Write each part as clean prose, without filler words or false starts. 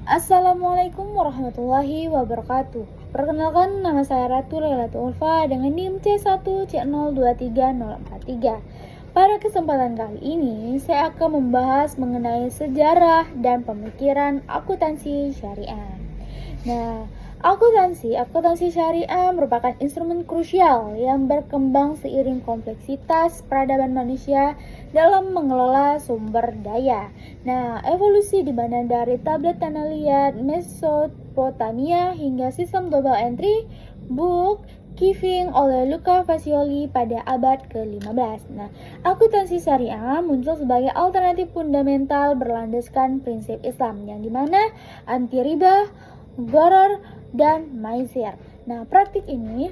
Assalamualaikum warahmatullahi wabarakatuh. Perkenalkan, nama saya Ratu Lailatul Ulfa dengan NIM C1C023043. Pada kesempatan kali ini, saya akan membahas mengenai sejarah dan pemikiran akuntansi syariah. Nah, akuntansi syariah merupakan instrumen krusial yang berkembang seiring kompleksitas peradaban manusia dalam mengelola sumber daya. Nah, evolusi di mana dari tablet tanah liat Mesopotamia hingga sistem double entry book keeping oleh Luca Fagioli pada abad ke-15. Nah, akuntansi syariah muncul sebagai alternatif fundamental berlandaskan prinsip Islam yang dimana anti riba, gharar, dan maisir. Nah, praktik ini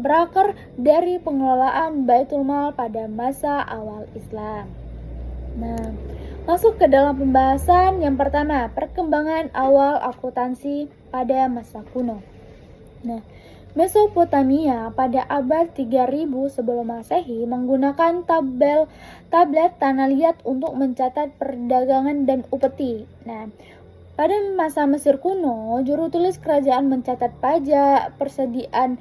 berakar dari pengelolaan Baitul Mal pada masa awal Islam. Nah, masuk ke dalam pembahasan yang pertama, perkembangan awal akuntansi pada masa kuno. Nah, Mesopotamia pada abad 3000 sebelum Masehi menggunakan tablet tanah liat untuk mencatat perdagangan dan upeti. Nah, pada masa Mesir kuno, juru tulis kerajaan mencatat pajak, persediaan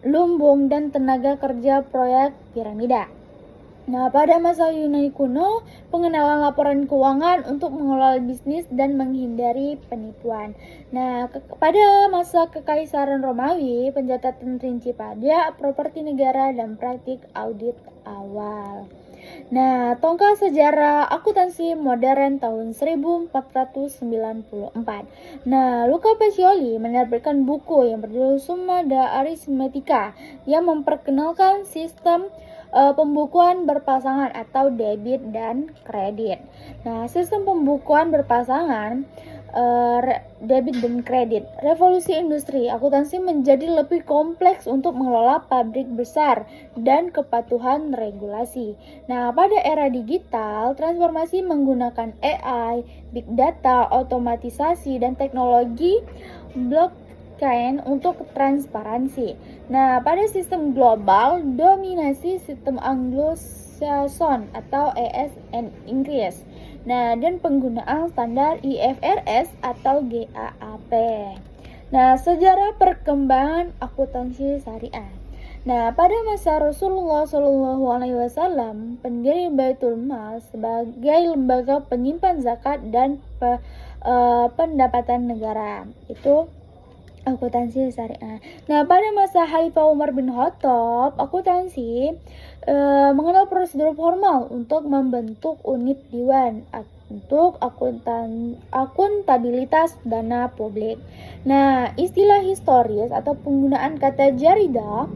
lumbung, dan tenaga kerja proyek piramida. Nah, pada masa Yunani kuno, pengenalan laporan keuangan untuk mengelola bisnis dan menghindari penipuan. Nah, pada masa Kekaisaran Romawi, pencatatan rinci pajak, properti negara, dan praktik audit awal. Nah, tonggak sejarah akuntansi modern tahun 1494. Nah, Luca Pacioli menerbitkan buku yang berjudul Summa da Arithmetica yang memperkenalkan sistem pembukuan berpasangan atau debit dan kredit. Nah, sistem pembukuan berpasangan debit dan kredit. Revolusi industri, akuntansi menjadi lebih kompleks untuk mengelola pabrik besar dan kepatuhan regulasi. Nah, pada era digital, transformasi menggunakan AI, big data, otomatisasi, dan teknologi blockchain untuk transparansi. Nah, pada sistem global, dominasi sistem Anglo-Saxon atau ES Inggris. Nah, dan penggunaan standar IFRS atau GAAP. Nah, sejarah perkembangan akuntansi syariah. Nah, pada masa Rasulullah SAW, pendiri Baitul Mal sebagai lembaga penyimpan zakat dan pendapatan negara. Itu akuntansi syariah. Nah, pada masa Khalifah Umar bin Khattab, akuntansi mengenal prosedur formal untuk membentuk unit diwan untuk akuntabilitas dana publik. Nah, istilah historis atau penggunaan kata jarida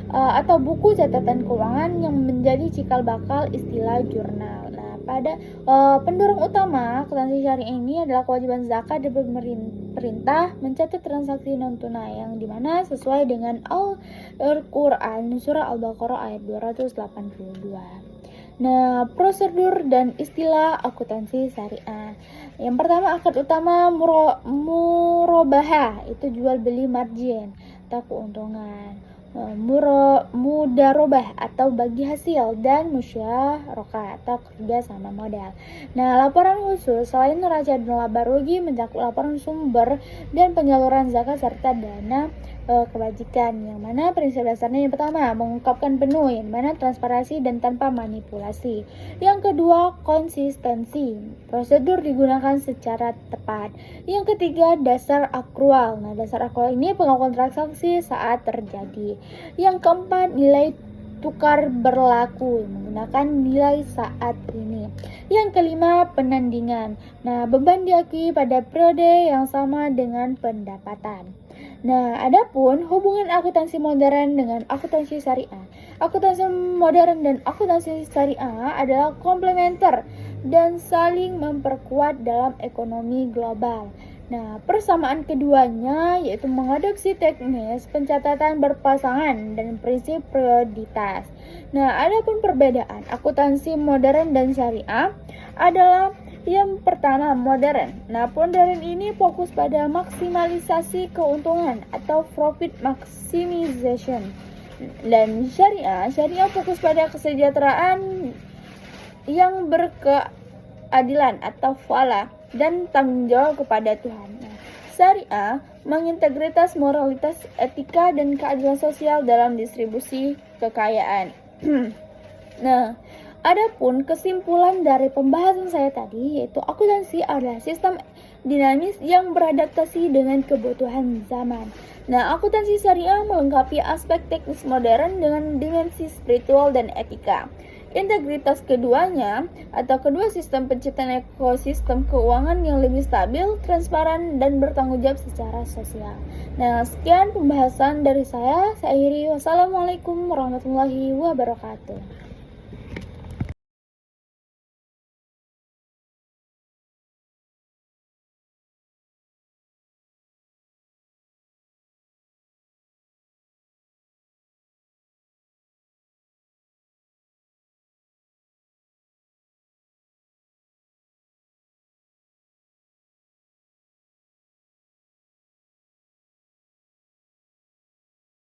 atau buku catatan keuangan yang menjadi cikal bakal istilah jurnal. Nah, pada pendorong utama akuntansi syariah ini adalah kewajiban zakat dari pemerintah mencatat transaksi non tunai yang dimana sesuai dengan Al-Quran surah Al-Baqarah ayat 282. Nah, prosedur dan istilah akuntansi syariah. Yang pertama, akad utama murabahah, itu jual beli margin atau keuntungan. Mudarobah atau bagi hasil, dan musyarakah atau kerja sama modal. Nah, laporan khusus selain neraca dan laba rugi mencakup laporan sumber dan penyaluran zakat serta dana kebajikan, yang mana prinsip dasarnya yang pertama mengungkapkan penuh, yang mana transparansi dan tanpa manipulasi. Yang kedua, konsistensi, prosedur digunakan secara tepat. Yang ketiga, dasar akrual. Nah, dasar akrual ini pengakuan transaksi saat terjadi. Yang keempat, nilai tukar berlaku menggunakan nilai saat ini. Yang kelima, penandingan. Nah, beban diakui pada periode yang sama dengan pendapatan. Nah, adapun hubungan akuntansi modern dengan akuntansi syariah. Akuntansi modern dan akuntansi syariah adalah komplementer dan saling memperkuat dalam ekonomi global. Nah, persamaan keduanya yaitu mengadopsi teknis pencatatan berpasangan dan prinsip prioritas. Nah, adapun perbedaan akuntansi modern dan syariah adalah yang pertama, modern. Nah, modern ini fokus pada maksimalisasi keuntungan atau profit maximization. Dan syariah fokus pada kesejahteraan yang berkeadilan atau falah. dan tanggung jawab kepada Tuhan. Nah, syariah mengintegritas moralitas, etika, dan keadilan sosial dalam distribusi kekayaan. Nah, adapun kesimpulan dari pembahasan saya tadi yaitu akuntansi adalah sistem dinamis yang beradaptasi dengan kebutuhan zaman. Nah, akuntansi syariah melengkapi aspek teknis modern dengan dimensi spiritual dan etika. Integritas keduanya atau kedua sistem penciptaan ekosistem keuangan yang lebih stabil, transparan, dan bertanggung jawab secara sosial. Nah, sekian pembahasan dari saya. Saya akhiri. Wassalamualaikum warahmatullahi wabarakatuh.